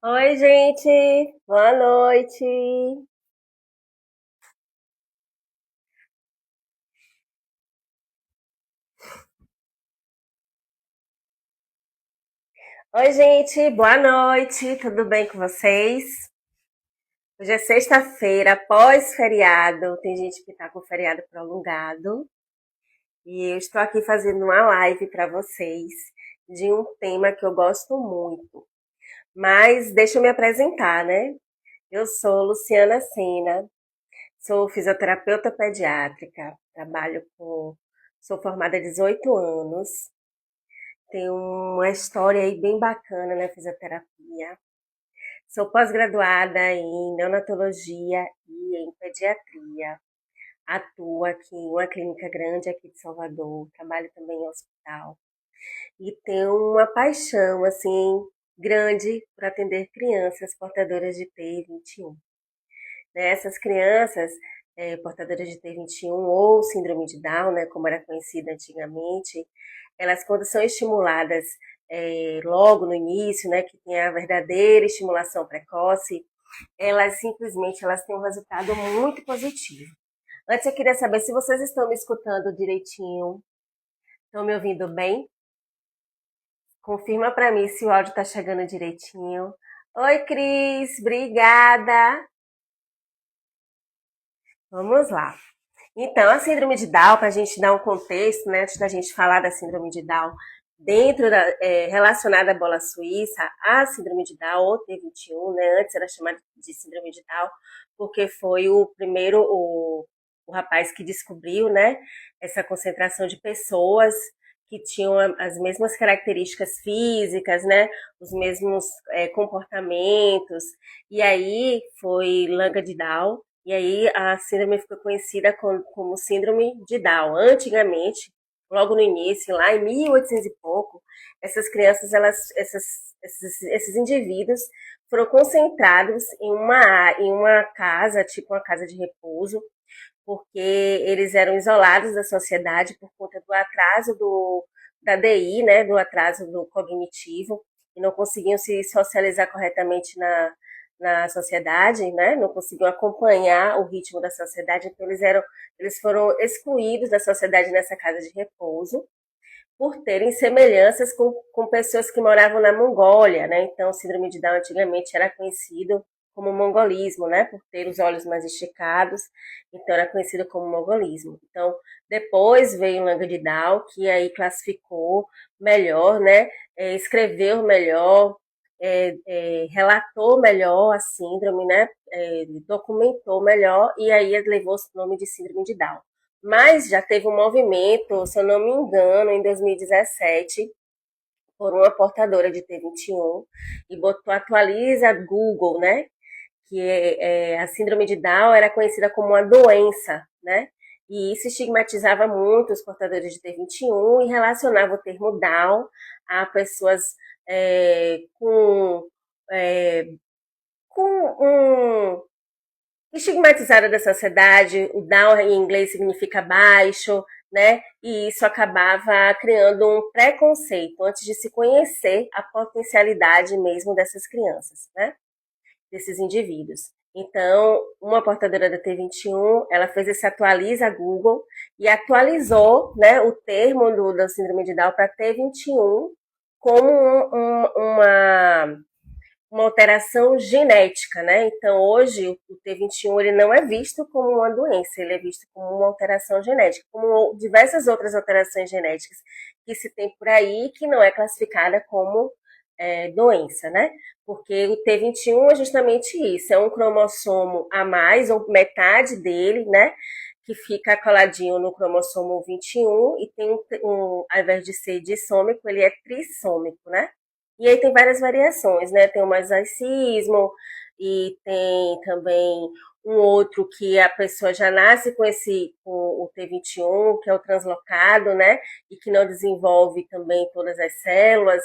Oi, gente, boa noite. Oi, gente, boa noite, tudo bem com vocês? Hoje é sexta-feira, pós-feriado, tem gente que tá com feriado prolongado e eu estou aqui fazendo uma live para vocês de um tema que eu gosto muito. Mas deixa eu me apresentar, né? Eu sou Luciana Sena, sou fisioterapeuta pediátrica, sou formada há 18 anos. Tem uma história aí bem bacana na fisioterapia. Sou pós-graduada em neonatologia e em pediatria. Atuo aqui em uma clínica grande aqui de Salvador. Trabalho também em hospital. E tenho uma paixão, assim, grande por atender crianças portadoras de T21. Né? Essas crianças portadoras de T21 ou síndrome de Down, né, como era conhecida antigamente, elas quando são estimuladas logo no início, né, que tem a verdadeira estimulação precoce, elas têm um resultado muito positivo. Antes eu queria saber se vocês estão me escutando direitinho, estão me ouvindo bem? Confirma para mim se o áudio está chegando direitinho. Oi, Cris, obrigada. Vamos lá. Então, a síndrome de Down, para a gente dar um contexto, né, antes da gente falar da síndrome de Down, relacionada à bola suíça, a síndrome de Down, ou T21, né, antes era chamada de síndrome de Down, porque foi o rapaz que descobriu, né, essa concentração de pessoas que tinham as mesmas características físicas, né, os mesmos comportamentos, e aí foi Langa de Down, e aí a síndrome ficou conhecida como síndrome de Down. Antigamente, logo no início, lá em 1800 e pouco, essas crianças, esses indivíduos foram concentrados em uma casa, tipo uma casa de repouso, porque eles eram isolados da sociedade por conta do atraso da DI, né, do atraso do cognitivo, e não conseguiam se socializar corretamente na sociedade, né, não conseguiam acompanhar o ritmo da sociedade, então eles foram excluídos da sociedade nessa casa de repouso, por terem semelhanças com pessoas que moravam na Mongólia, né? Então, o síndrome de Down antigamente era conhecido como mongolismo, né? Por ter os olhos mais esticados, então era conhecido como mongolismo. Então, depois veio o Langa de Down, que aí classificou melhor, né? Escreveu melhor, relatou melhor a síndrome, né? Documentou melhor e aí levou o nome de síndrome de Down. Mas já teve um movimento, se eu não me engano, em 2017, por uma portadora de T21, e botou atualiza Google, né? Que a síndrome de Down era conhecida como uma doença, né? E isso estigmatizava muito os portadores de T21 e relacionava o termo Down a pessoas é, com um estigmatizada da sociedade, o down em inglês significa baixo, né? E isso acabava criando um preconceito antes de se conhecer a potencialidade mesmo dessas crianças, né? Desses indivíduos. Então, uma portadora da T21, ela fez esse atualiza Google e atualizou, né, o termo da síndrome de Down para T21 como uma alteração genética, né? Então, hoje, o T21 ele não é visto como uma doença, ele é visto como uma alteração genética, como diversas outras alterações genéticas que se tem por aí, que não é classificada como doença, né? Porque o T21 é justamente isso, é um cromossomo a mais, ou metade dele, né? Que fica coladinho no cromossomo 21 e tem ao invés de ser dissômico, ele é trissômico, né? E aí tem várias variações, né? Tem o mosaicismo e tem também um outro que a pessoa já nasce com o T21, que é o translocado, né? E que não desenvolve também todas as células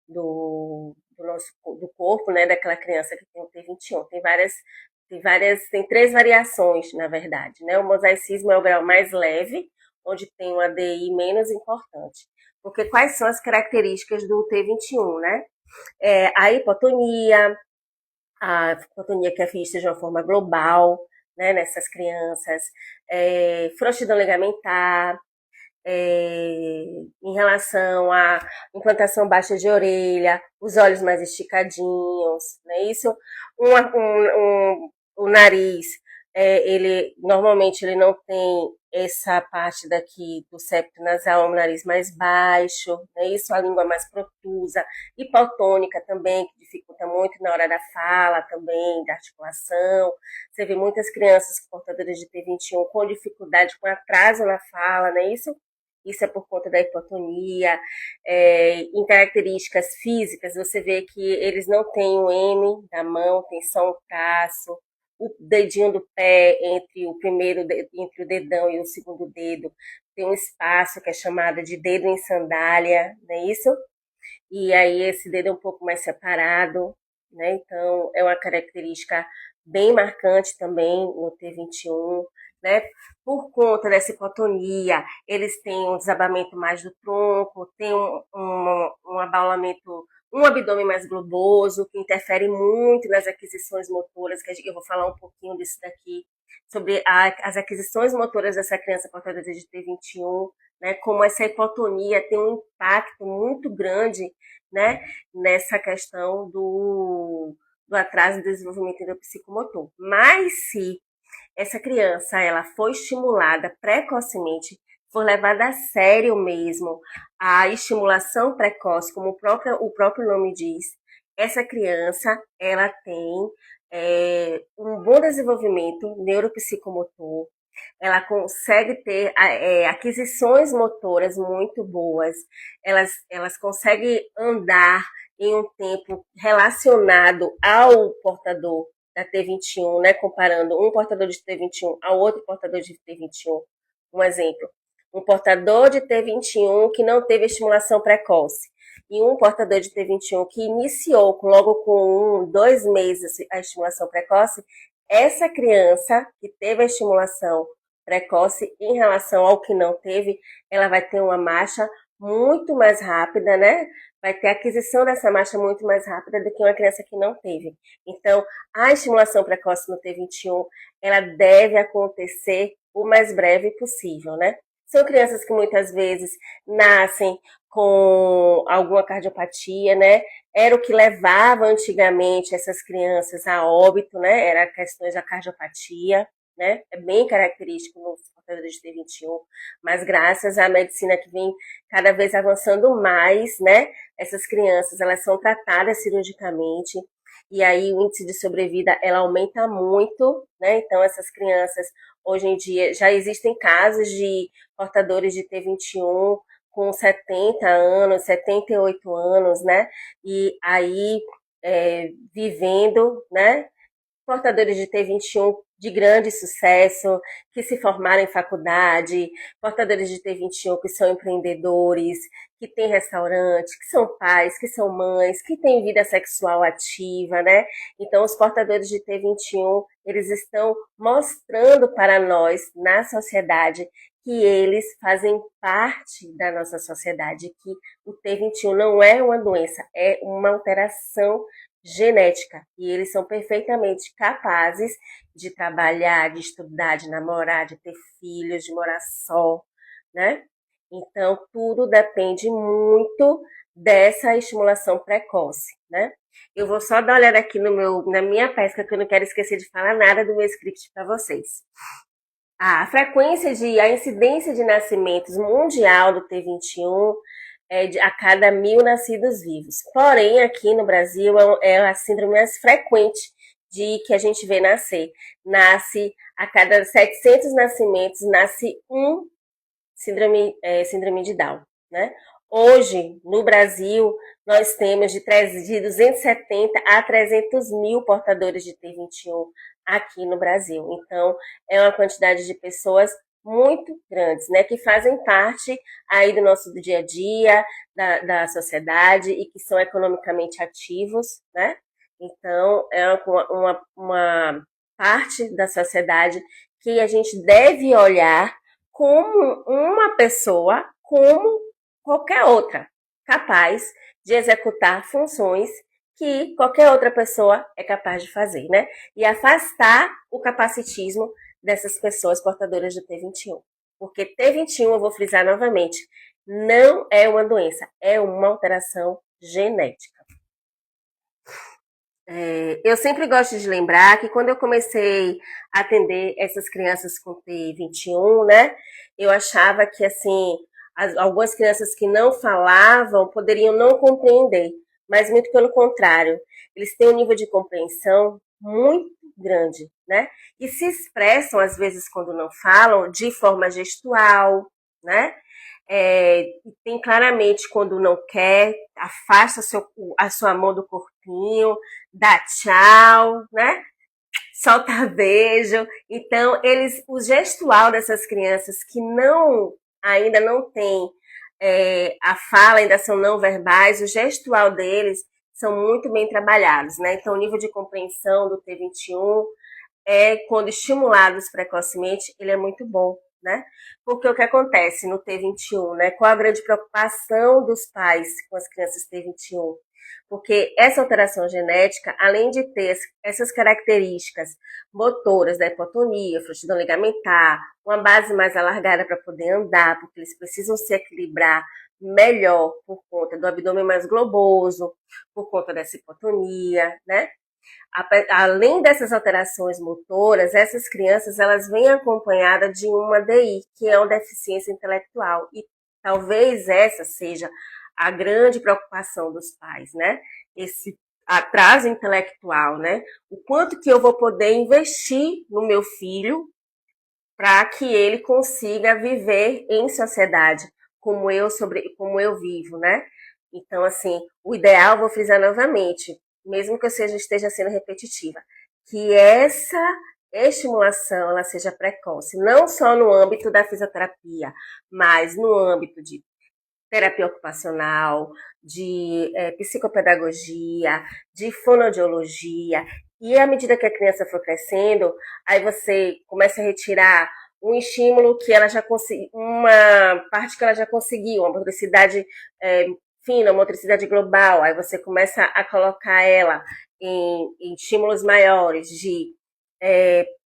do nosso do corpo, né? Daquela criança que tem o T21. Tem três variações, na verdade, né? O mosaicismo é o grau mais leve, onde tem uma DI menos importante. Porque quais são as características do T21, né? A hipotonia que é vista de uma forma global, né, nessas crianças, frouxidão ligamentar, em relação à implantação baixa de orelha, os olhos mais esticadinhos, não é isso? O nariz, ele normalmente ele não tem essa parte daqui do septo nasal, um nariz mais baixo, não é isso? A língua mais protusa, hipotônica também, que dificulta muito na hora da fala também, da articulação. Você vê muitas crianças portadoras de T21 com dificuldade, com atraso na fala, não é isso? Isso é por conta da hipotonia. Em características físicas, você vê que eles não têm o M da mão, tem só um traço. O dedinho do pé entre o dedão e o segundo dedo tem um espaço que é chamado de dedo em sandália, não é isso? E aí esse dedo é um pouco mais separado, né? Então é uma característica bem marcante também no T21, né? Por conta dessa hipotonia, eles têm um desabamento mais do tronco, tem um abaulamento, um abdômen mais globoso, que interfere muito nas aquisições motoras, que eu vou falar um pouquinho disso daqui, sobre as aquisições motoras dessa criança portadora de T21, né? Como essa hipotonia tem um impacto muito grande, né, nessa questão do atraso do desenvolvimento do psicomotor. Mas se essa criança ela foi estimulada precocemente, for levada a sério mesmo a estimulação precoce, como o próprio nome diz, essa criança ela tem um bom desenvolvimento neuropsicomotor, ela consegue ter aquisições motoras muito boas, elas conseguem andar em um tempo relacionado ao portador da T21, né, comparando um portador de T21 ao outro portador de T21. Um exemplo, um portador de T21 que não teve estimulação precoce e um portador de T21 que iniciou logo com 2 meses a estimulação precoce, essa criança que teve a estimulação precoce em relação ao que não teve, ela vai ter uma marcha muito mais rápida, né? Vai ter a aquisição dessa marcha muito mais rápida do que uma criança que não teve. Então, a estimulação precoce no T21, ela deve acontecer o mais breve possível, né? São crianças que muitas vezes nascem com alguma cardiopatia, né? Era o que levava antigamente essas crianças a óbito, né? Era questões da cardiopatia, né? É bem característico nos portadores de T21, mas graças à medicina que vem cada vez avançando mais, né? Essas crianças, elas são tratadas cirurgicamente, e aí o índice de sobrevida, ela aumenta muito, né? Então essas crianças, hoje em dia, já existem casos de portadores de T21 com 70 anos, 78 anos, né? E aí, vivendo, né? Portadores de T21 de grande sucesso, que se formaram em faculdade, portadores de T21 que são empreendedores, que têm restaurante, que são pais, que são mães, que têm vida sexual ativa, né? Então, os portadores de T21, eles estão mostrando para nós, na sociedade, que eles fazem parte da nossa sociedade, que o T21 não é uma doença, é uma alteração genética, e eles são perfeitamente capazes de trabalhar, de estudar, de namorar, de ter filhos, de morar só, né? Então, tudo depende muito dessa estimulação precoce, né? Eu vou só dar uma olhada aqui na minha pesca, que eu não quero esquecer de falar nada do meu script para vocês. A incidência de nascimentos mundial do T21 a cada 1.000 nascidos vivos. Porém, aqui no Brasil é a síndrome mais frequente de que a gente vê nascer. Nasce a cada 700 nascimentos, nasce um síndrome de Down, né? Hoje, no Brasil, nós temos de 270 a 300 mil portadores de T21 aqui no Brasil. Então, é uma quantidade de pessoas muito grandes, né, que fazem parte aí do nosso dia a dia, da sociedade e que são economicamente ativos, né? Então, é uma parte da sociedade que a gente deve olhar como uma pessoa, como qualquer outra, capaz de executar funções que qualquer outra pessoa é capaz de fazer, né? E afastar o capacitismo dessas pessoas portadoras do T21. Porque T21, eu vou frisar novamente, não é uma doença, é uma alteração genética. Eu sempre gosto de lembrar que quando eu comecei a atender essas crianças com T21, né, eu achava que, assim, algumas crianças que não falavam poderiam não compreender, mas muito pelo contrário, eles têm um nível de compreensão muito grande, né, e se expressam, às vezes, quando não falam, de forma gestual, né, tem claramente quando não quer, afasta a sua mão do corpinho, dá tchau, né? Solta beijo. Então, o gestual dessas crianças que ainda não tem a fala, ainda são não verbais, o gestual deles são muito bem trabalhados, né? Então, o nível de compreensão do T21 quando estimulados precocemente, ele é muito bom, né? Porque o que acontece no T21, né? Qual a grande preocupação dos pais com as crianças T21? Porque essa alteração genética, além de ter essas características motoras da hipotonia, frouxidão ligamentar, uma base mais alargada para poder andar, porque eles precisam se equilibrar melhor por conta do abdômen mais globoso, por conta dessa hipotonia, né? Além dessas alterações motoras, essas crianças elas vêm acompanhadas de uma DI, que é uma deficiência intelectual. E talvez essa seja a grande preocupação dos pais, né? Esse atraso intelectual, né? O quanto que eu vou poder investir no meu filho para que ele consiga viver em sociedade, como eu vivo, né? Então, assim, o ideal, vou frisar novamente, mesmo que eu esteja sendo repetitiva, que essa estimulação ela seja precoce, não só no âmbito da fisioterapia, mas no âmbito de terapia ocupacional, de psicopedagogia, de fonoaudiologia. E à medida que a criança for crescendo, aí você começa a retirar um estímulo que ela já conseguiu, uma parte que ela já conseguiu, uma motricidade fina, uma motricidade global. Aí você começa a colocar ela em estímulos maiores de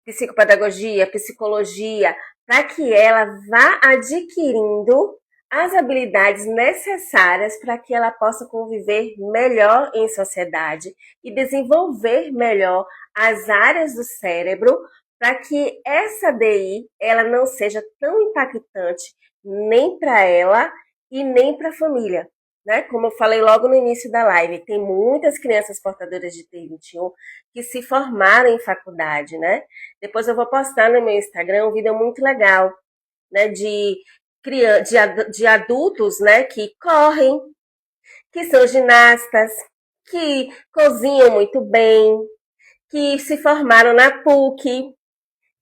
psicopedagogia, psicologia, para que ela vá adquirindo as habilidades necessárias para que ela possa conviver melhor em sociedade e desenvolver melhor as áreas do cérebro para que essa DI ela não seja tão impactante nem para ela e nem para a família. Né? Como eu falei logo no início da live, tem muitas crianças portadoras de T21 que se formaram em faculdade, né? Depois eu vou postar no meu Instagram um vídeo muito legal, né? De adultos, né? Que correm, que são ginastas, que cozinham muito bem, que se formaram na PUC,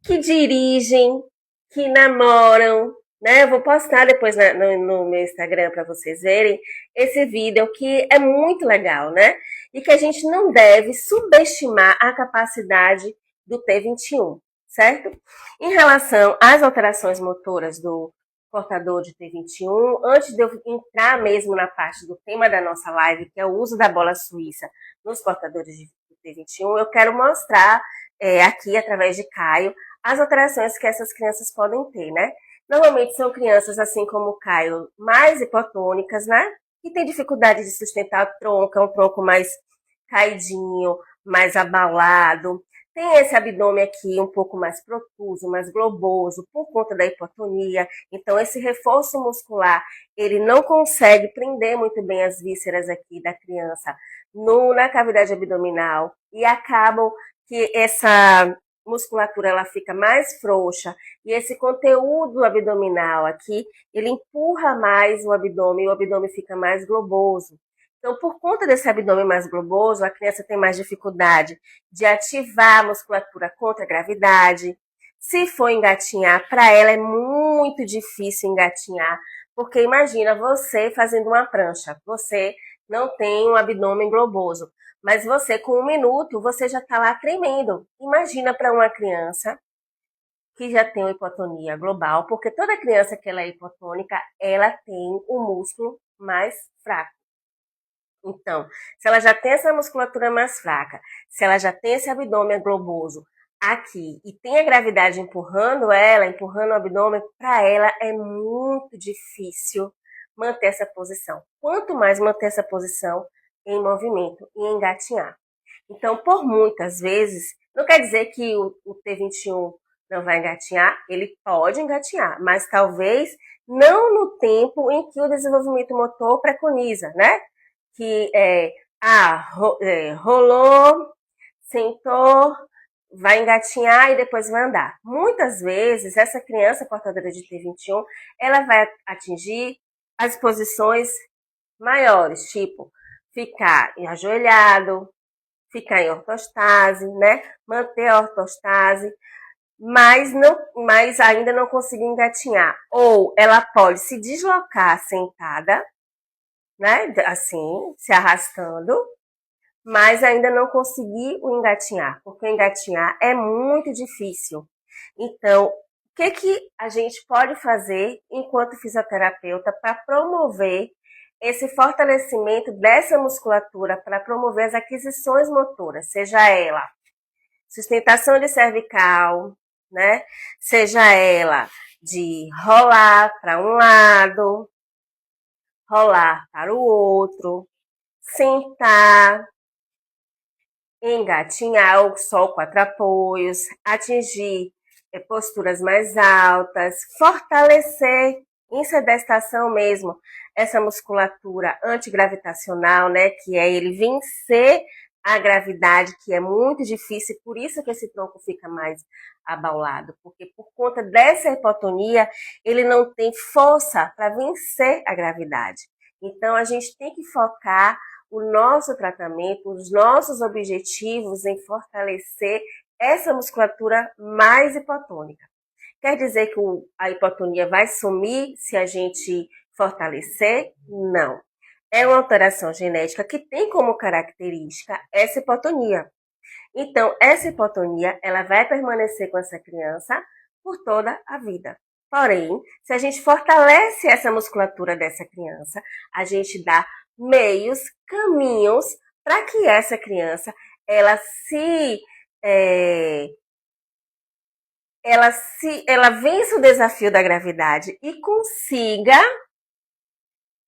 que dirigem, que namoram, né? Eu vou postar depois no meu Instagram para vocês verem esse vídeo que é muito legal, né? E que a gente não deve subestimar a capacidade do T21, certo? Em relação às alterações motoras do portador de T21, antes de eu entrar mesmo na parte do tema da nossa live, que é o uso da bola suíça nos portadores de T21, eu quero mostrar aqui, através de Caio, as alterações que essas crianças podem ter, né? Normalmente são crianças, assim como o Caio, mais hipotônicas, né? Que tem dificuldade de sustentar o tronco, é um tronco mais caidinho, mais abalado. Tem esse abdômen aqui um pouco mais protuso, mais globoso, por conta da hipotonia. Então, esse reforço muscular, ele não consegue prender muito bem as vísceras aqui da criança na cavidade abdominal e acabam que essa musculatura ela fica mais frouxa e esse conteúdo abdominal aqui, ele empurra mais o abdômen e o abdômen fica mais globoso. Então, por conta desse abdômen mais globoso, a criança tem mais dificuldade de ativar a musculatura contra a gravidade. Se for engatinhar, para ela é muito difícil engatinhar, porque imagina você fazendo uma prancha, você não tem um abdômen globoso, mas você com 1 minuto, você já está lá tremendo. Imagina para uma criança que já tem uma hipotonia global, porque toda criança que ela é hipotônica, ela tem o músculo mais fraco. Então, se ela já tem essa musculatura mais fraca, se ela já tem esse abdômen globoso aqui e tem a gravidade empurrando ela, empurrando o abdômen, para ela é muito difícil manter essa posição. Quanto mais manter essa posição em movimento e engatinhar. Então, por muitas vezes, não quer dizer que o T21 não vai engatinhar, ele pode engatinhar, mas talvez não no tempo em que o desenvolvimento motor preconiza, né? Que rolou, sentou, vai engatinhar e depois vai andar. Muitas vezes, essa criança portadora de T21, ela vai atingir as posições maiores, tipo ficar ajoelhado, ficar em ortostase, né? Manter a ortostase, mas ainda não conseguir engatinhar. Ou ela pode se deslocar sentada, né? Assim, se arrastando, mas ainda não conseguir o engatinhar, porque o engatinhar é muito difícil. Então, o que a gente pode fazer enquanto fisioterapeuta para promover esse fortalecimento dessa musculatura, para promover as aquisições motoras, seja ela sustentação de cervical, né? Seja ela de rolar para um lado, rolar para o outro, sentar, engatinhar ou só quatro apoios, atingir posturas mais altas, fortalecer em sedestação mesmo essa musculatura antigravitacional, né, que é ele vencer a gravidade, que é muito difícil, por isso que esse tronco fica mais abaulado, porque por conta dessa hipotonia, ele não tem força para vencer a gravidade. Então a gente tem que focar o nosso tratamento, os nossos objetivos em fortalecer essa musculatura mais hipotônica. Quer dizer que a hipotonia vai sumir se a gente fortalecer? Não. É uma alteração genética que tem como característica essa hipotonia. Então, essa hipotonia, ela vai permanecer com essa criança por toda a vida. Porém, se a gente fortalece essa musculatura dessa criança, a gente dá meios, caminhos para que essa criança ela se é, ela vença o desafio da gravidade e consiga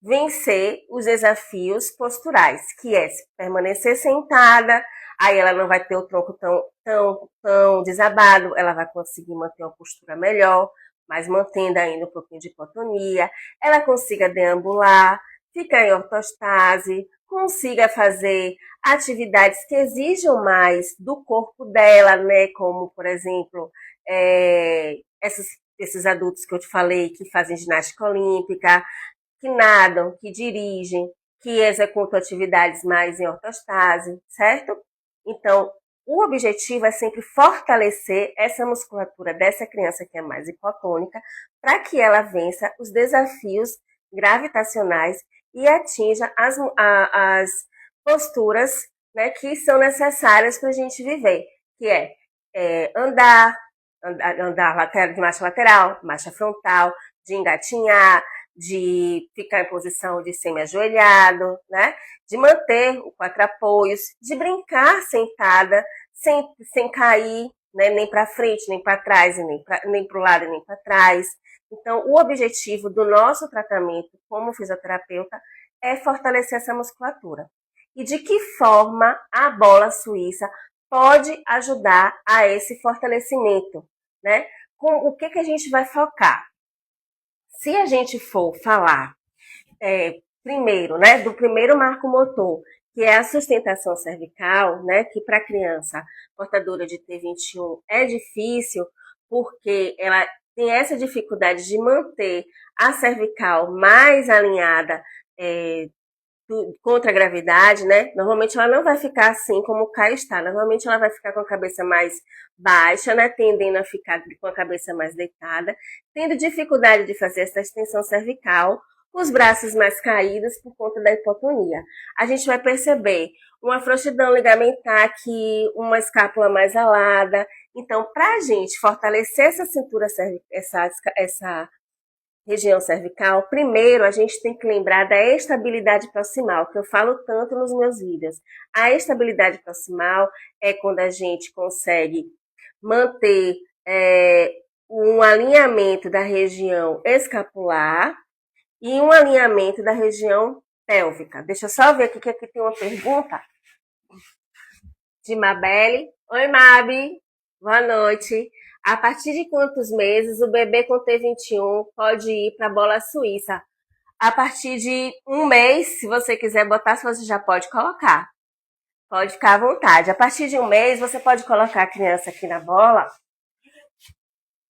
vencer os desafios posturais, que é permanecer sentada, aí ela não vai ter o tronco tão desabado, ela vai conseguir manter uma postura melhor, mas mantendo ainda um pouquinho de hipotonia, ela consiga deambular, ficar em ortostase, consiga fazer atividades que exijam mais do corpo dela, né, como, por exemplo, esses adultos que eu te falei que fazem ginástica olímpica, que nadam, que dirigem, que executam atividades mais em ortostase, certo? Então, o objetivo é sempre fortalecer essa musculatura dessa criança que é mais hipotônica, para que ela vença os desafios gravitacionais e atinja as posturas, né, que são necessárias para a gente viver, que andar de marcha lateral, marcha frontal, de engatinhar, de ficar em posição de semi-ajoelhado, né? De manter o quatro apoios, de brincar sentada, sem cair, né? Nem para frente, nem para trás, nem para o lado, nem para trás. Então, o objetivo do nosso tratamento como fisioterapeuta é fortalecer essa musculatura. E de que forma a bola suíça pode ajudar a esse fortalecimento, né? Com o que a gente vai focar? Se a gente for falar primeiro, né, do primeiro marco motor, que é a sustentação cervical, né, que para criança portadora de T21 é difícil, porque ela tem essa dificuldade de manter a cervical mais alinhada contra a gravidade, né? Normalmente ela não vai ficar assim como o Caio está. Normalmente ela vai ficar com a cabeça mais baixa, né? Tendendo a ficar com a cabeça mais deitada, tendo dificuldade de fazer essa extensão cervical, os braços mais caídos por conta da hipotonia. A gente vai perceber uma frouxidão ligamentar aqui, uma escápula mais alada. Então, para a gente fortalecer essa cintura, essa região cervical, primeiro a gente tem que lembrar da estabilidade proximal, que eu falo tanto nos meus vídeos. A estabilidade proximal é quando a gente consegue manter um alinhamento da região escapular e um alinhamento da região pélvica. Deixa eu só ver aqui que aqui tem uma pergunta de Mabelle. Oi, Mabi. Boa noite. A partir de quantos meses o bebê com T21 pode ir para a bola suíça? A partir de um mês, se você quiser botar, você já pode colocar. Pode ficar à vontade. A partir de um mês, você pode colocar a criança aqui na bola,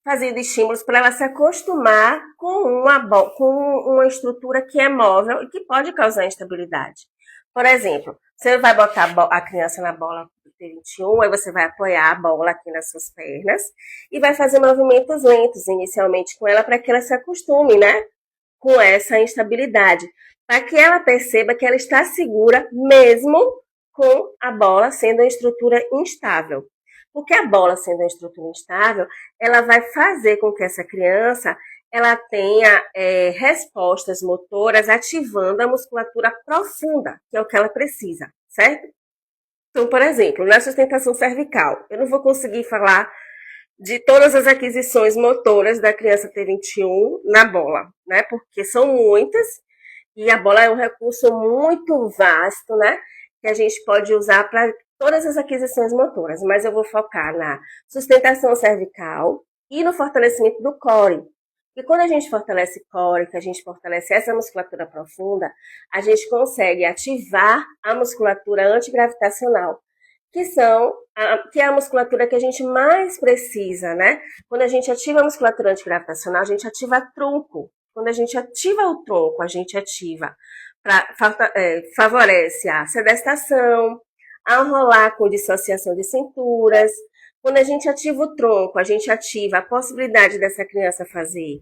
fazendo estímulos para ela se acostumar com uma estrutura que é móvel e que pode causar instabilidade. Por exemplo, você vai botar a criança na bola do T21, aí você vai apoiar a bola aqui nas suas pernas e vai fazer movimentos lentos inicialmente com ela para que ela se acostume, né, com essa instabilidade, para que ela perceba que ela está segura mesmo com a bola sendo uma estrutura instável. Porque a bola sendo uma estrutura instável, ela vai fazer com que essa criança ela tenha respostas motoras ativando a musculatura profunda, que é o que ela precisa, certo? Então, por exemplo, na sustentação cervical, eu não vou conseguir falar de todas as aquisições motoras da criança T21 na bola, né? Porque são muitas e a bola é um recurso muito vasto, né? Que a gente pode usar para todas as aquisições motoras, mas eu vou focar na sustentação cervical e no fortalecimento do core. E quando a gente fortalece core, que a gente fortalece essa musculatura profunda, a gente consegue ativar a musculatura antigravitacional, que é a musculatura que a gente mais precisa, né? Quando a gente ativa a musculatura antigravitacional, a gente ativa tronco. Quando a gente ativa o tronco, a gente favorece a sedestação, a enrolar com dissociação de cinturas. Quando a gente ativa o tronco, a gente ativa a possibilidade dessa criança fazer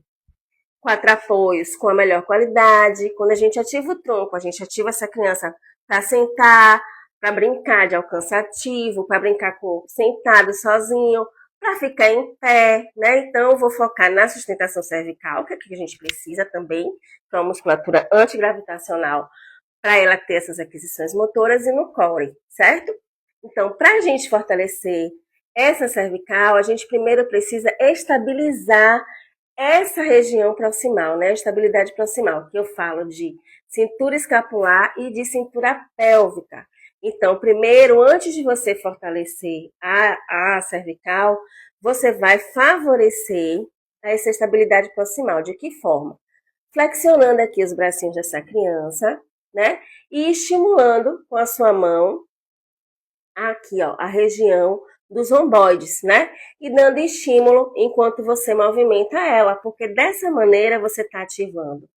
4 apoios com a melhor qualidade. Quando a gente ativa o tronco, a gente ativa essa criança para sentar, para brincar de alcance ativo, para brincar sentado sozinho, para ficar em pé, né? Então, eu vou focar na sustentação cervical, que é o que a gente precisa também, que é uma musculatura antigravitacional, para ela ter essas aquisições motoras, e no core, certo? Então, para a gente fortalecer essa cervical, a gente primeiro precisa estabilizar essa região proximal, né? A estabilidade proximal, que eu falo de cintura escapular e de cintura pélvica. Então, primeiro, antes de você fortalecer a cervical, você vai favorecer essa estabilidade proximal. De que forma? Flexionando aqui os bracinhos dessa criança, né? E estimulando com a sua mão aqui, ó, a região dos romboides, né? E dando estímulo enquanto você movimenta ela, porque dessa maneira você está ativando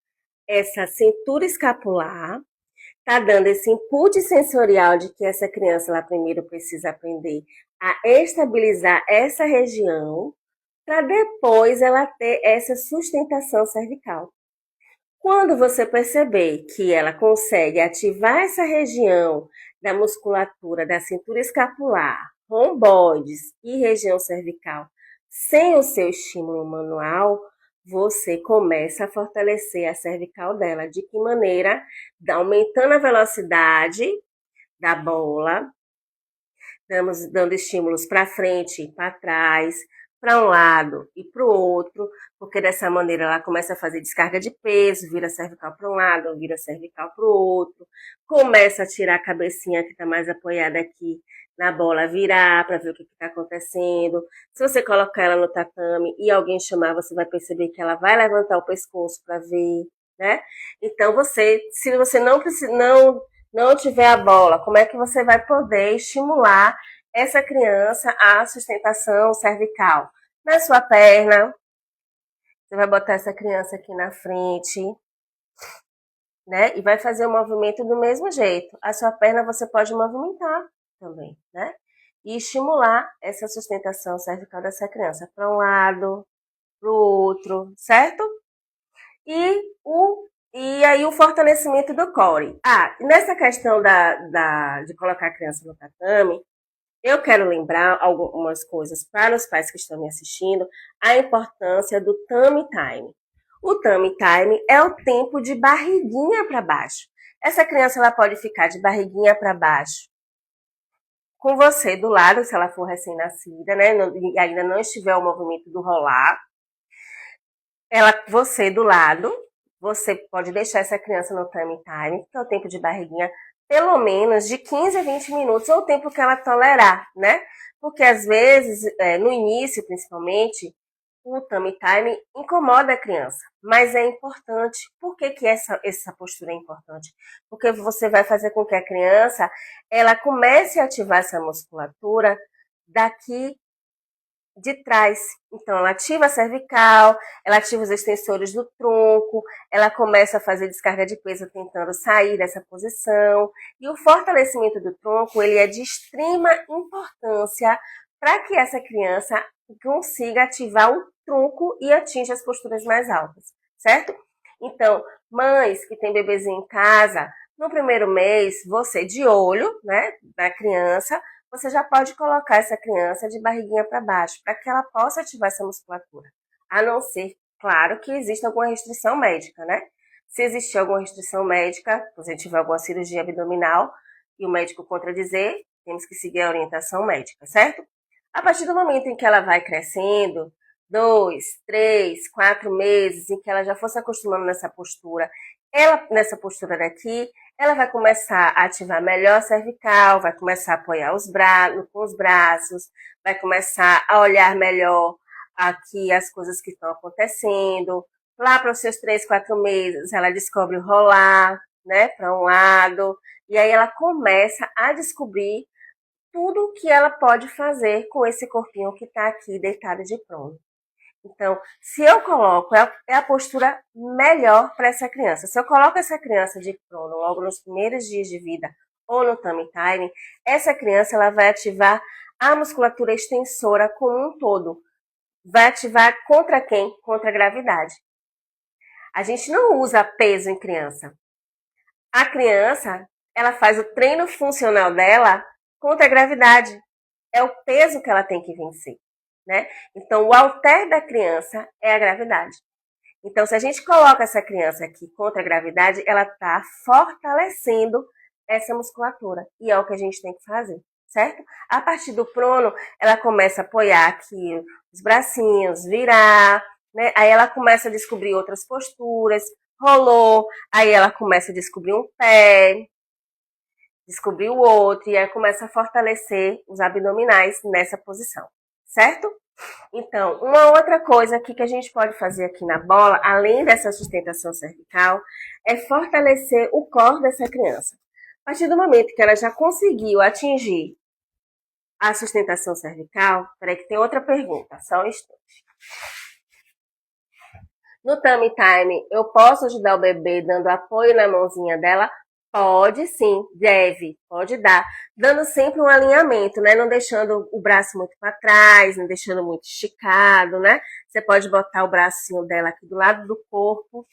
essa cintura escapular, tá dando esse input sensorial de que essa criança lá primeiro precisa aprender a estabilizar essa região, para depois ela ter essa sustentação cervical. Quando você perceber que ela consegue ativar essa região da musculatura da cintura escapular, romboides e região cervical sem o seu estímulo manual, você começa a fortalecer a cervical dela. De que maneira? Aumentando a velocidade da bola, dando estímulos para frente e para trás, para um lado e para o outro, porque dessa maneira ela começa a fazer descarga de peso, vira cervical para um lado, vira cervical para o outro, começa a tirar a cabecinha que está mais apoiada aqui na bola, virar para ver o que está acontecendo. Se você colocar ela no tatame e alguém chamar, você vai perceber que ela vai levantar o pescoço para ver, né? Então se você não tiver a bola, como é que você vai poder estimular essa criança a sustentação cervical? Na sua perna, você vai botar essa criança aqui na frente, né? E vai fazer o movimento do mesmo jeito. A sua perna você pode movimentar também, né? E estimular essa sustentação cervical dessa criança para um lado, para o outro, certo? E aí o fortalecimento do core. Nessa questão de colocar a criança no tatame, eu quero lembrar algumas coisas para os pais que estão me assistindo, a importância do tummy time. O tummy time é o tempo de barriguinha para baixo. Essa criança ela pode ficar de barriguinha para baixo com você do lado, se ela for recém-nascida, né? E ainda não estiver o movimento do rolar. Você do lado, você pode deixar essa criança no tummy time, que é o tempo de barriguinha, pelo menos de 15 a 20 minutos, ou o tempo que ela tolerar, né? Porque às vezes, no início principalmente, o tummy time incomoda a criança, mas é importante. Por que, que essa postura é importante? Porque você vai fazer com que a criança ela comece a ativar essa musculatura daqui de trás. Então, ela ativa a cervical, ela ativa os extensores do tronco, ela começa a fazer descarga de peso tentando sair dessa posição. E o fortalecimento do tronco, ele é de extrema importância para que essa criança consiga ativar o tronco e atinja as posturas mais altas, certo? Então, mães que têm bebezinho em casa, no primeiro mês, você de olho, né, na criança, você já pode colocar essa criança de barriguinha para baixo, para que ela possa ativar essa musculatura. A não ser, claro, que exista alguma restrição médica, né? Se existir alguma restrição médica, se você tiver alguma cirurgia abdominal e o médico contradizer, temos que seguir a orientação médica, certo? A partir do momento em que ela vai crescendo, 2, 3, 4 meses, em que ela já for se acostumando nessa postura, nessa postura daqui, ela vai começar a ativar melhor a cervical, vai começar a apoiar com os braços, vai começar a olhar melhor aqui as coisas que estão acontecendo. Lá para os seus 3, 4 meses, ela descobre rolar, né, para um lado, e aí ela começa a descobrir tudo o que ela pode fazer com esse corpinho que está aqui deitado de pronto. Então, se eu coloco, é a postura melhor para essa criança. Se eu coloco essa criança de prono logo nos primeiros dias de vida ou no tummy time, essa criança ela vai ativar a musculatura extensora como um todo. Vai ativar contra quem? Contra a gravidade. A gente não usa peso em criança. A criança, ela faz o treino funcional dela contra a gravidade. É o peso que ela tem que vencer, né? Então, o halter da criança é a gravidade. Então, se a gente coloca essa criança aqui contra a gravidade, ela está fortalecendo essa musculatura. E é o que a gente tem que fazer, certo? A partir do prono, ela começa a apoiar aqui os bracinhos, virar, né? Aí ela começa a descobrir outras posturas, rolou, aí ela começa a descobrir um pé, descobrir o outro, e aí começa a fortalecer os abdominais nessa posição, certo? Então, uma outra coisa aqui que a gente pode fazer aqui na bola, além dessa sustentação cervical, é fortalecer o core dessa criança. A partir do momento que ela já conseguiu atingir a sustentação cervical, peraí que tem outra pergunta, só um instante. No tummy time, eu posso ajudar o bebê dando apoio na mãozinha dela? Pode sim, deve, pode dar. Dando sempre um alinhamento, né? Não deixando o braço muito para trás, não deixando muito esticado, né? Você pode botar o bracinho dela aqui do lado do corpo.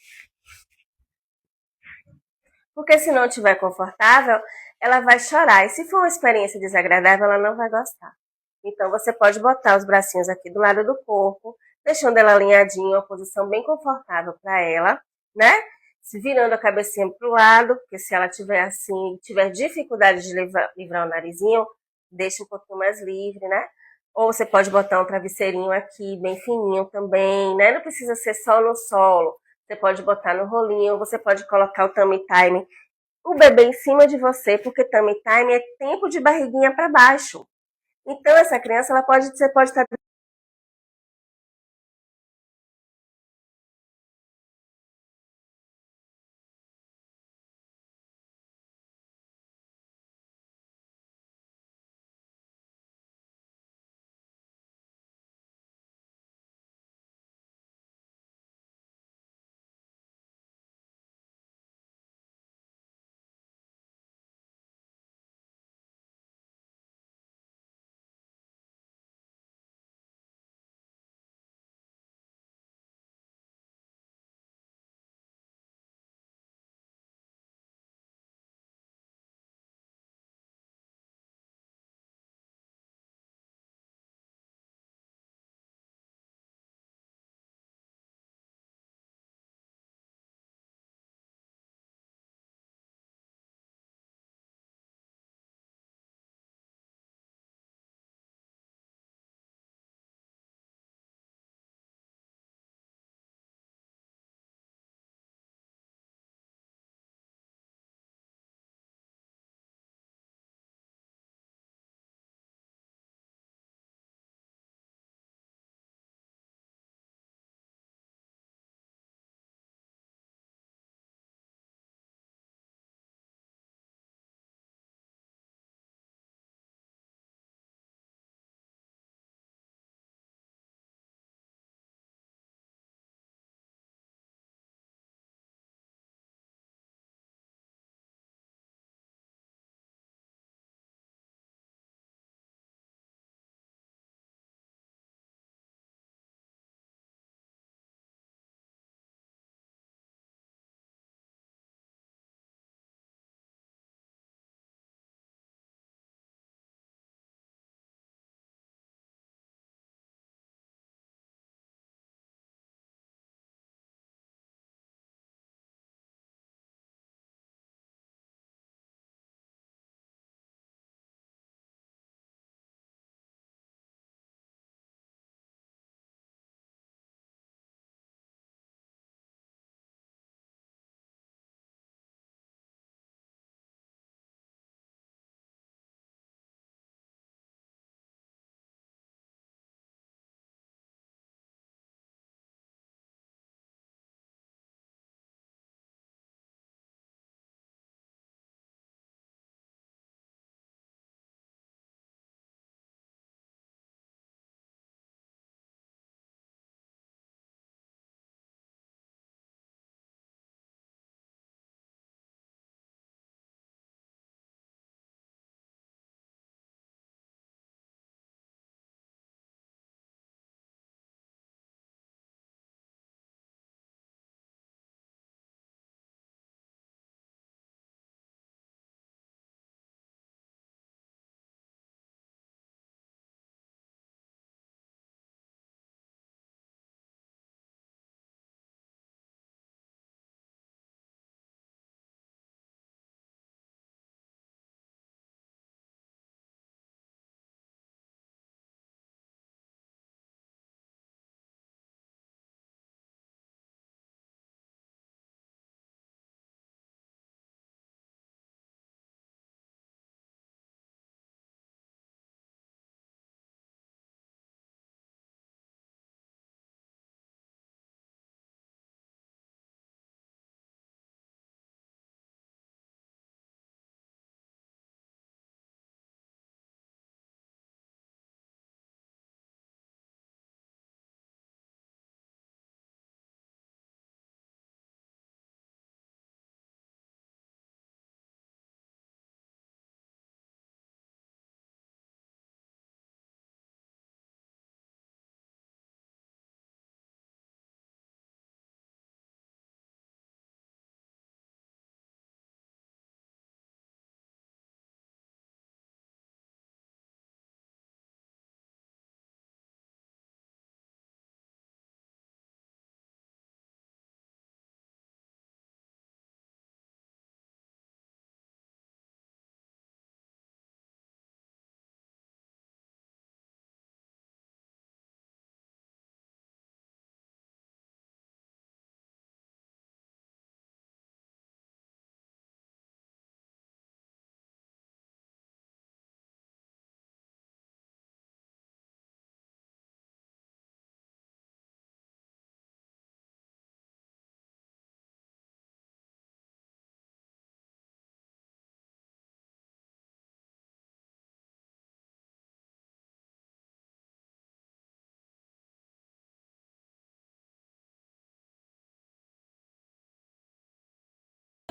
Porque se não estiver confortável, ela vai chorar. E se for uma experiência desagradável, ela não vai gostar. Então você pode botar os bracinhos aqui do lado do corpo, deixando ela alinhadinha, uma posição bem confortável para ela, né? Se virando a cabecinha para o lado, porque se ela tiver assim, tiver dificuldade de livrar o narizinho, deixa um pouquinho mais livre, né? Ou você pode botar um travesseirinho aqui, bem fininho também, né? Não precisa ser só no solo. Você pode botar no rolinho, você pode colocar o tummy time, o bebê em cima de você, porque tummy time é tempo de barriguinha para baixo. Então, essa criança, você pode estar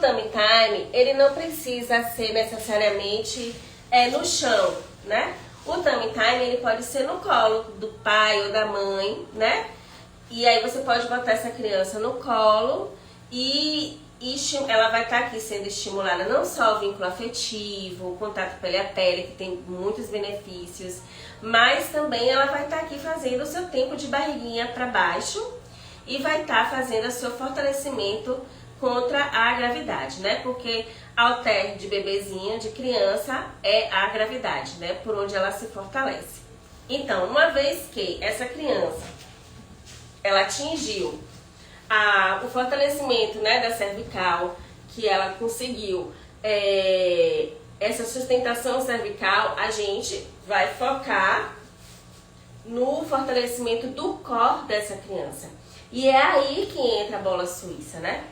tummy time, ele não precisa ser necessariamente no chão, né? O tummy time, ele pode ser no colo do pai ou da mãe, né? E aí você pode botar essa criança no colo e ela vai estar aqui sendo estimulada não só o vínculo afetivo, o contato pele a pele, que tem muitos benefícios, mas também ela vai estar aqui fazendo o seu tempo de barriguinha para baixo e vai estar fazendo o seu fortalecimento contra a gravidade, né? Porque halter de bebezinho, de criança, é a gravidade, né? Por onde ela se fortalece. Então, uma vez que essa criança, ela atingiu o fortalecimento, né, da cervical, que ela conseguiu essa sustentação cervical, a gente vai focar no fortalecimento do core dessa criança. E é aí que entra a bola suíça, né?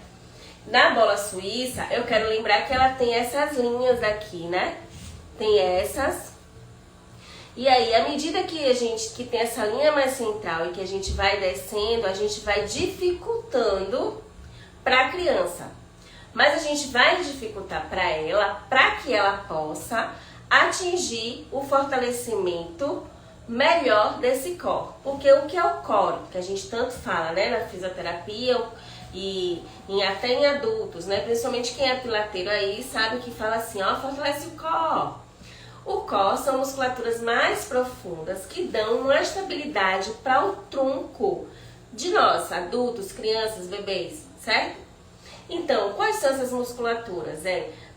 Na bola suíça, eu quero lembrar que ela tem essas linhas aqui, né? Tem essas. E aí, à medida que tem essa linha mais central e que a gente vai descendo, a gente vai dificultando para a criança. Mas a gente vai dificultar para que ela possa atingir o fortalecimento melhor desse core. Porque o que é o core, que a gente tanto fala, né, na fisioterapia e até em adultos, né, principalmente quem é pilateiro aí sabe que fala assim, ó, fortalece o core. O core são musculaturas mais profundas que dão uma estabilidade para o tronco de nós, adultos, crianças, bebês, certo? Então, quais são essas musculaturas?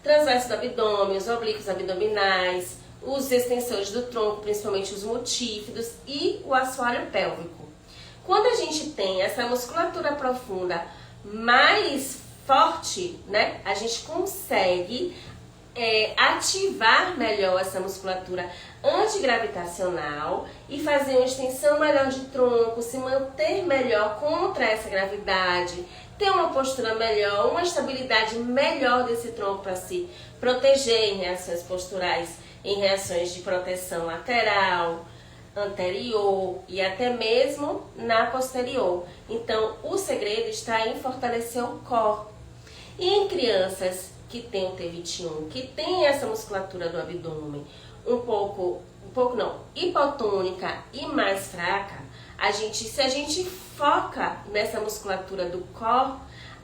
Transverso do abdômen, os oblíquos abdominais, os extensores do tronco, principalmente os multífidos e o assoalho pélvico. Quando a gente tem essa musculatura profunda mais forte, né, a gente consegue ativar melhor essa musculatura antigravitacional e fazer uma extensão melhor de tronco, se manter melhor contra essa gravidade, ter uma postura melhor, uma estabilidade melhor desse tronco para se proteger em reações posturais, em reações de proteção lateral, anterior e até mesmo na posterior. Então, o segredo está em fortalecer o core. E em crianças que tem o T21, que tem essa musculatura do abdômen hipotônica e mais fraca, se a gente foca nessa musculatura do core,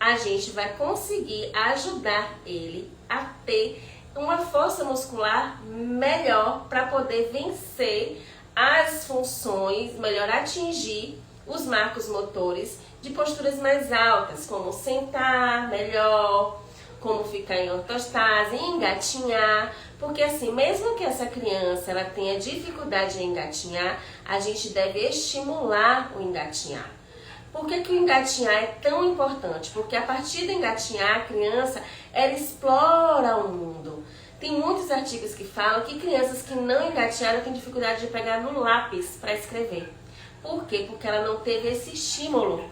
a gente vai conseguir ajudar ele a ter uma força muscular melhor para poder vencer as funções, melhor atingir os marcos motores de posturas mais altas, como sentar melhor, como ficar em ortostase, engatinhar, porque assim, mesmo que essa criança ela tenha dificuldade em engatinhar, a gente deve estimular o engatinhar. Por que o engatinhar é tão importante? Porque a partir do engatinhar, a criança, ela explora o mundo. Tem muitos artigos que falam que crianças que não engatinharam têm dificuldade de pegar no lápis para escrever. Por quê? Porque ela não teve esse estímulo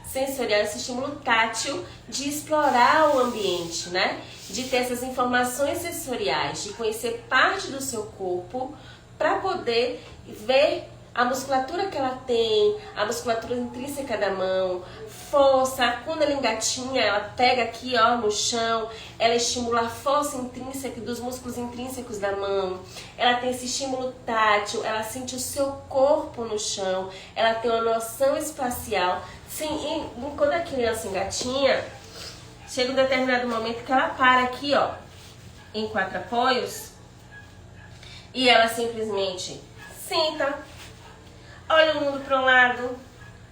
sensorial, esse estímulo tátil de explorar o ambiente, né? De ter essas informações sensoriais, de conhecer parte do seu corpo para poder ver a musculatura que ela tem, a musculatura intrínseca da mão, força. Quando ela engatinha, ela pega aqui, ó, no chão, ela estimula a força intrínseca dos músculos intrínsecos da mão, ela tem esse estímulo tátil, ela sente o seu corpo no chão, ela tem uma noção espacial. Sim, quando a criança engatinha, chega um determinado momento que ela para aqui, ó, em 4 apoios, e ela simplesmente senta, olha o mundo para um lado,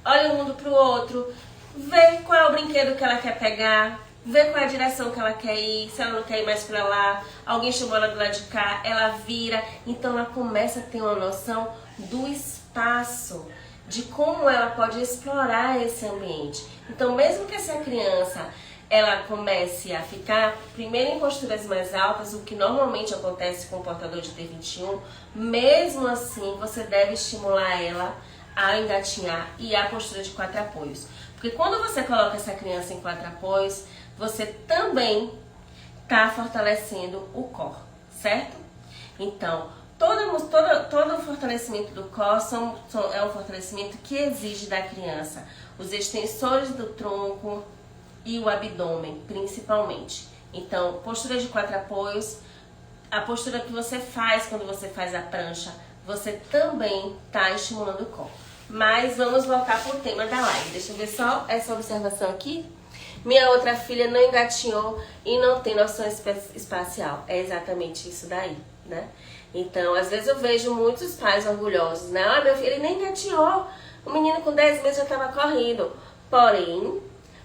olha o mundo para o outro, vê qual é o brinquedo que ela quer pegar, vê qual é a direção que ela quer ir, se ela não quer ir mais para lá, alguém chamou ela do lado de cá, ela vira, então ela começa a ter uma noção do espaço, de como ela pode explorar esse ambiente. Então, mesmo que essa criança ela comece a ficar primeiro em posturas mais altas, o que normalmente acontece com o portador de T21, mesmo assim você deve estimular ela a engatinhar e a postura de 4 apoios. Porque quando você coloca essa criança em 4 apoios, você também está fortalecendo o core, certo? Então, todo o fortalecimento do core é um fortalecimento que exige da criança os extensores do tronco e o abdômen, principalmente. Então, postura de 4 apoios, a postura que você faz quando você faz a prancha, você também está estimulando o core. Mas vamos voltar para o tema da live. Deixa eu ver só essa observação aqui. Minha outra filha não engatinhou e não tem noção espacial. É exatamente isso daí, né? Então, às vezes eu vejo muitos pais orgulhosos, né? Ah, meu filho, ele nem engatinhou. O menino com 10 meses já estava correndo. Porém,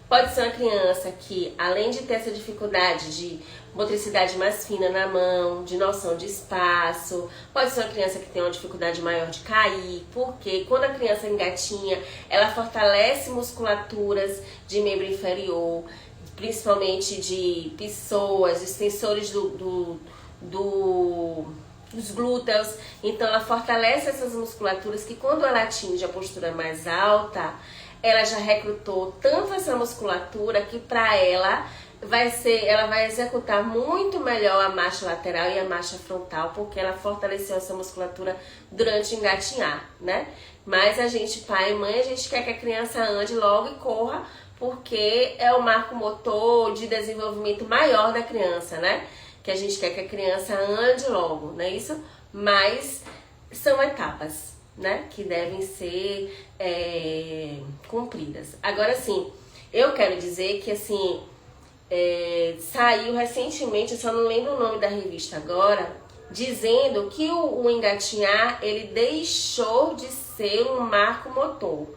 pode ser uma criança que, além de ter essa dificuldade de motricidade mais fina na mão, de noção de espaço, pode ser uma criança que tem uma dificuldade maior de cair, porque quando a criança engatinha, ela fortalece musculaturas de membro inferior, principalmente de pessoas, extensores dos glúteos. Então ela fortalece essas musculaturas que quando ela atinge a postura mais alta, ela já recrutou tanto essa musculatura que para ela ela vai executar muito melhor a marcha lateral e a marcha frontal, porque ela fortaleceu essa musculatura durante o engatinhar, né? Mas a gente, pai e mãe, a gente quer que a criança ande logo e corra, porque é o marco motor de desenvolvimento maior da criança, né? Que a gente quer que a criança ande logo, não é isso? Mas são etapas, né? Que devem ser cumpridas. Agora, sim, eu quero dizer que, assim, saiu recentemente, eu só não lembro o nome da revista agora, dizendo que o engatinhar, ele deixou de ser um marco motor.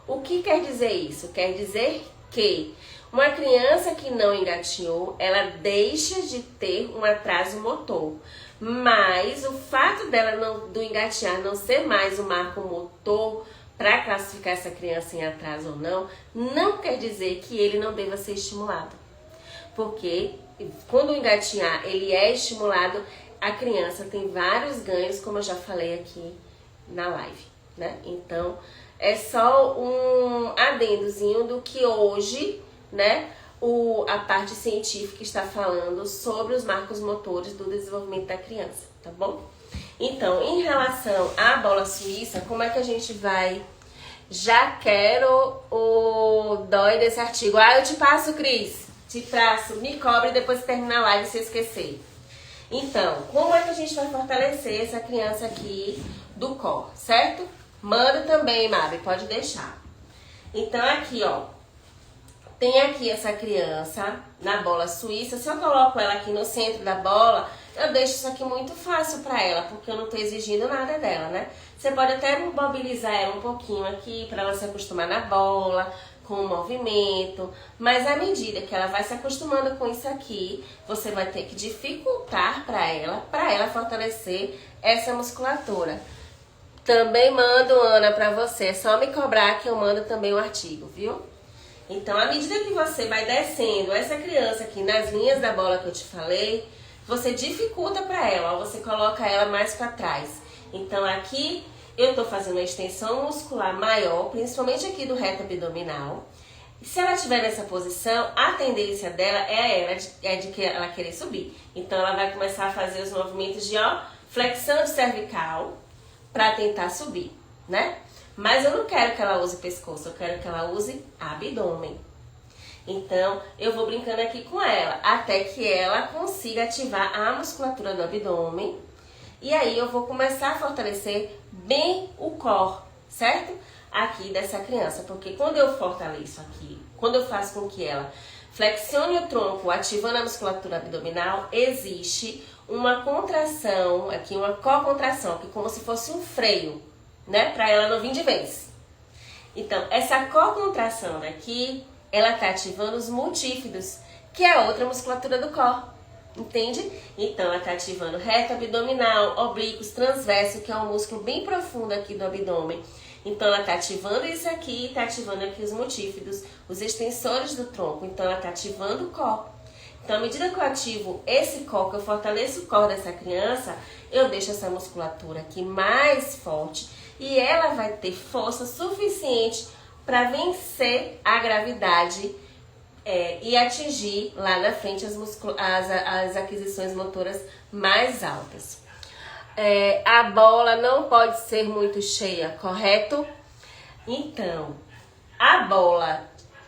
O que quer dizer isso? Quer dizer que uma criança que não engatinhou, ela deixa de ter um atraso motor. Mas o fato do engatinhar não ser mais um marco motor para classificar essa criança em atraso ou não, não quer dizer que ele não deva ser estimulado. Porque quando o engatinhar ele é estimulado, a criança tem vários ganhos, como eu já falei aqui na live, né? Então, é só um adendozinho do que hoje, né, a parte científica está falando sobre os marcos motores do desenvolvimento da criança, tá bom? Então, em relação à bola suíça, como é que a gente vai... Já quero o dói desse artigo. Ah, eu te passo, Cris. Te passo, me cobre depois que terminar a live se esquecer. Então, como é que a gente vai fortalecer essa criança aqui do core, certo? Manda também, Mabi, pode deixar. Então, aqui, ó, tem aqui essa criança na bola suíça. Se eu coloco ela aqui no centro da bola, eu deixo isso aqui muito fácil pra ela, porque eu não tô exigindo nada dela, né? Você pode até mobilizar ela um pouquinho aqui pra ela se acostumar na bola, com o movimento, mas à medida que ela vai se acostumando com isso aqui, você vai ter que dificultar para ela fortalecer essa musculatura. Também mando, Ana, para você, é só me cobrar que eu mando também o artigo, viu? Então, à medida que você vai descendo essa criança aqui nas linhas da bola que eu te falei, você dificulta para ela, você coloca ela mais para trás. Então, aqui eu estou fazendo uma extensão muscular maior, principalmente aqui do reto abdominal. Se ela estiver nessa posição, a tendência dela é de que ela querer subir. Então, ela vai começar a fazer os movimentos de flexão de cervical para tentar subir, né? Mas eu não quero que ela use pescoço, eu quero que ela use abdômen. Então, eu vou brincando aqui com ela, até que ela consiga ativar a musculatura do abdômen. E aí eu vou começar a fortalecer bem o core, certo? Aqui dessa criança, porque quando eu fortaleço aqui, quando eu faço com que ela flexione o tronco, ativando a musculatura abdominal, existe uma contração, aqui uma co-contração, que é como se fosse um freio, né? Pra ela não vir de vez. Então, essa co-contração daqui, ela tá ativando os multífidos, que é a outra musculatura do core. Entende? Então, ela está ativando reto abdominal, oblíquos, transverso, que é um músculo bem profundo aqui do abdômen. Então, ela está ativando isso aqui, está ativando aqui os multífidos, os extensores do tronco. Então, ela está ativando o core. Então, à medida que eu ativo esse core, que eu fortaleço o core dessa criança, eu deixo essa musculatura aqui mais forte e ela vai ter força suficiente para vencer a gravidade e atingir lá na frente as aquisições motoras mais altas. A bola não pode ser muito cheia, correto? Então, a bola,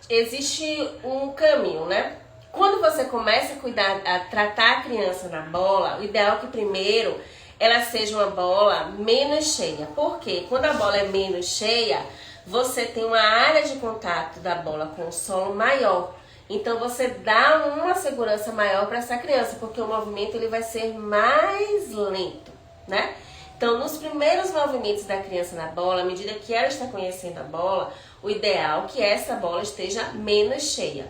existe um caminho, né? Quando você começa a cuidar, a tratar a criança na bola, o ideal é que primeiro ela seja uma bola menos cheia. Por quê? Quando a bola é menos cheia, você tem uma área de contato da bola com o solo maior. Então você dá uma segurança maior para essa criança, porque o movimento ele vai ser mais lento, né? Então, nos primeiros movimentos da criança na bola, à medida que ela está conhecendo a bola, o ideal é que essa bola esteja menos cheia.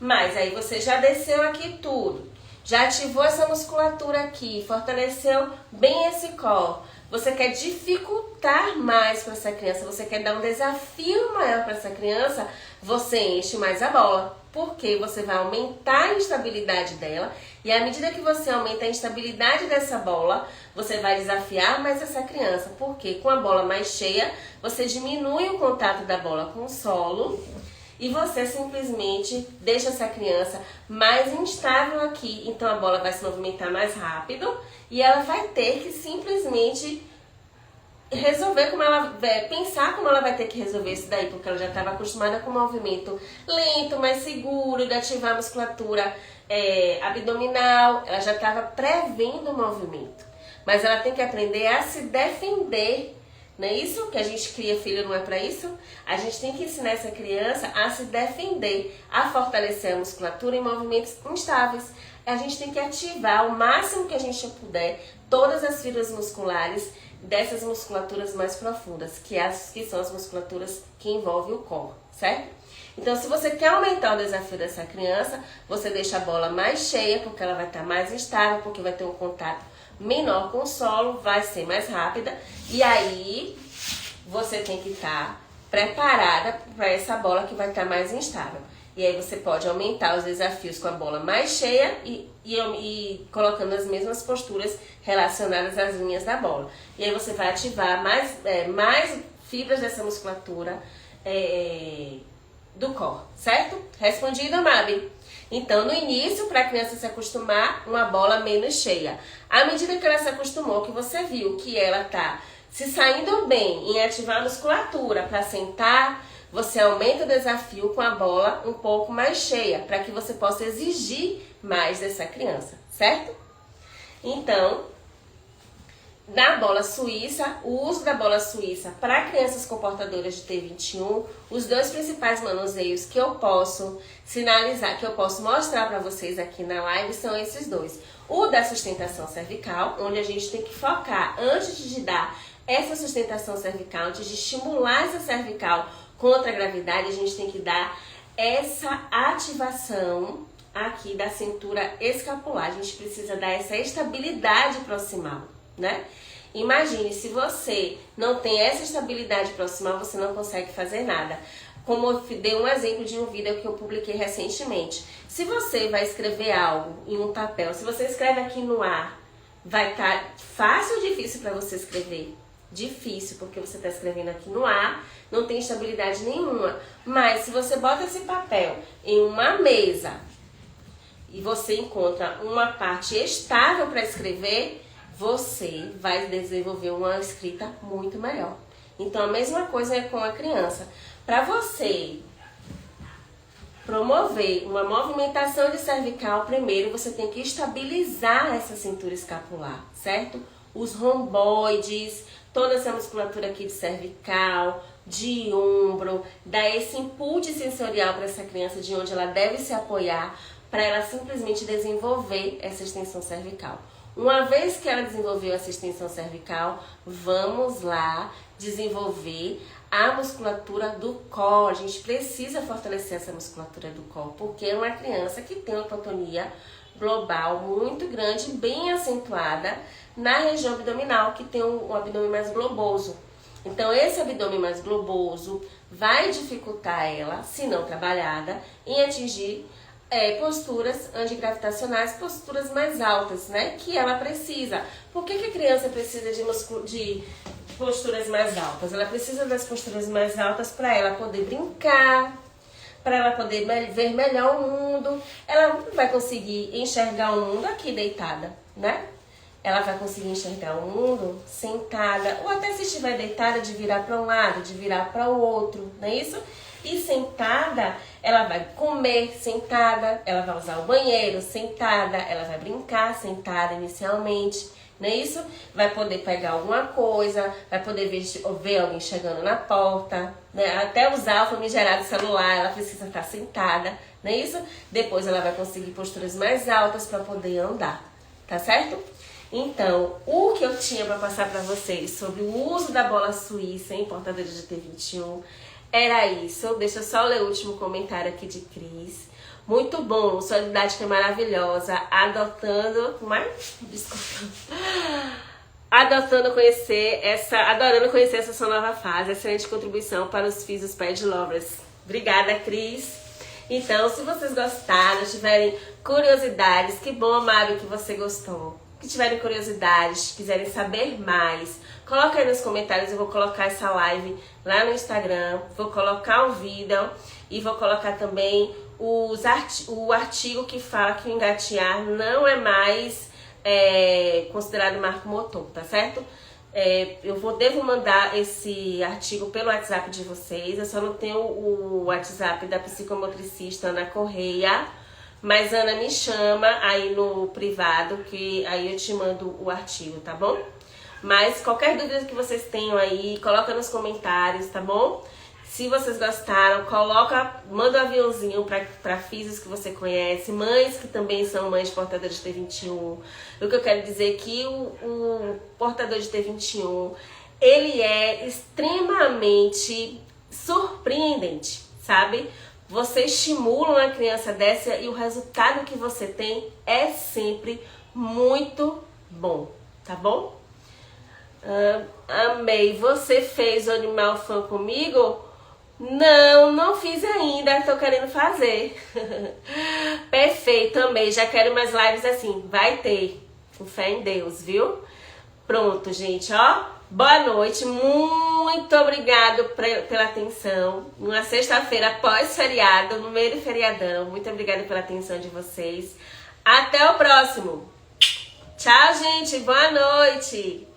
Mas aí você já desceu aqui tudo, já ativou essa musculatura aqui, fortaleceu bem esse core. Você quer dificultar mais para essa criança, você quer dar um desafio maior para essa criança, você enche mais a bola. Porque você vai aumentar a instabilidade dela e à medida que você aumenta a instabilidade dessa bola, você vai desafiar mais essa criança. Porque com a bola mais cheia, você diminui o contato da bola com o solo e você simplesmente deixa essa criança mais instável aqui. Então a bola vai se movimentar mais rápido e ela vai ter que simplesmente resolver como ela pensar como ela vai ter que resolver isso daí, porque ela já estava acostumada com um movimento lento, mais seguro, de ativar a musculatura abdominal, ela já estava prevendo o movimento, mas ela tem que aprender a se defender. Não é isso que a gente cria filho, não é para isso? A gente tem que ensinar essa criança a se defender, a fortalecer a musculatura em movimentos instáveis. A gente tem que ativar o máximo que a gente puder todas as fibras musculares dessas musculaturas mais profundas, que são as musculaturas que envolvem o core, certo? Então, se você quer aumentar o desafio dessa criança, você deixa a bola mais cheia, porque ela vai estar mais instável, porque vai ter um contato menor com o solo, vai ser mais rápida, e aí você tem que estar preparada para essa bola que vai estar mais instável. E aí você pode aumentar os desafios com a bola mais cheia e colocando as mesmas posturas relacionadas às linhas da bola. E aí você vai ativar mais fibras dessa musculatura do core, certo? Respondido, Mabi? Então, no início, para a criança se acostumar, uma bola menos cheia. À medida que ela se acostumou, que você viu que ela está se saindo bem em ativar a musculatura para sentar, você aumenta o desafio com a bola um pouco mais cheia, para que você possa exigir mais dessa criança, certo? Então, na bola suíça, o uso da bola suíça para crianças com portadoras de T21, os dois principais manuseios que eu posso sinalizar, que eu posso mostrar para vocês aqui na live são esses dois. O da sustentação cervical, onde a gente tem que focar antes de dar essa sustentação cervical, antes de estimular essa cervical contra a gravidade, a gente tem que dar essa ativação aqui da cintura escapular. A gente precisa dar essa estabilidade proximal, né? Imagine, se você não tem essa estabilidade proximal, você não consegue fazer nada. Como eu dei um exemplo de um vídeo que eu publiquei recentemente. Se você vai escrever algo em um papel, se você escreve aqui no ar, vai estar fácil ou difícil para você escrever? Difícil, porque você está escrevendo aqui no ar, não tem estabilidade nenhuma. Mas se você bota esse papel em uma mesa e você encontra uma parte estável para escrever, você vai desenvolver uma escrita muito melhor. Então a mesma coisa é com a criança. Para você promover uma movimentação de cervical, primeiro você tem que estabilizar essa cintura escapular, certo? Os romboides, toda essa musculatura aqui de cervical, de ombro, dar esse input sensorial para essa criança de onde ela deve se apoiar para ela simplesmente desenvolver essa extensão cervical. Uma vez que ela desenvolveu essa extensão cervical, vamos lá desenvolver a musculatura do core. A gente precisa fortalecer essa musculatura do core, porque é uma criança que tem uma hipotonia global muito grande, bem acentuada na região abdominal, que tem um abdômen mais globoso. Então esse abdômen mais globoso vai dificultar ela, se não trabalhada, em atingir posturas antigravitacionais, posturas mais altas, né? Que ela precisa. Por que a criança precisa de posturas mais altas? Ela precisa das posturas mais altas para ela poder brincar, para ela poder ver melhor o mundo. Ela não vai conseguir enxergar o mundo aqui deitada, né? Ela vai conseguir enxergar o mundo sentada, ou até se estiver deitada, de virar para um lado, de virar para o outro, não é isso? E sentada, ela vai comer sentada, ela vai usar o banheiro sentada, ela vai brincar sentada inicialmente, não é isso? Vai poder pegar alguma coisa, vai poder ver alguém chegando na porta, né? Até usar o famigerado celular, ela precisa estar sentada, não é isso? Depois ela vai conseguir posturas mais altas para poder andar, tá certo? Então, o que eu tinha para passar para vocês sobre o uso da bola suíça em portadores de T21 era isso. Deixa eu só ler o último comentário aqui de Cris. Muito bom, sua didática é maravilhosa. Adorando conhecer essa sua nova fase. Excelente contribuição para os filhos dos Pet Lovers. Obrigada, Cris. Então, se vocês gostaram, tiverem curiosidades, que bom, Mário, que você gostou. Que tiverem curiosidades, quiserem saber mais, coloca aí nos comentários. Eu vou colocar essa live lá no Instagram, vou colocar o vídeo e vou colocar também o artigo que fala que o engatear não é mais considerado marco motor, tá certo? Devo mandar esse artigo pelo WhatsApp de vocês. Eu só não tenho o WhatsApp da psicomotricista Ana Correia, mas Ana me chama aí no privado, que aí eu te mando o artigo, tá bom? Mas qualquer dúvida que vocês tenham aí, coloca nos comentários, tá bom? Se vocês gostaram, manda um aviãozinho para físicos que você conhece, mães que também são mães portadoras de T21. O que eu quero dizer é que o portador de T21, ele é extremamente surpreendente, sabe? Você estimula uma criança dessa e o resultado que você tem é sempre muito bom, tá bom? Amei. Você fez o Animal Fan comigo? Não fiz ainda, tô querendo fazer. Perfeito, amei. Já quero mais lives assim. Vai ter, com fé em Deus, viu? Pronto, gente, ó. Boa noite, muito obrigado pela atenção. Uma sexta-feira pós-feriado, no meio do feriadão. Muito obrigada pela atenção de vocês. Até o próximo. Tchau, gente. Boa noite.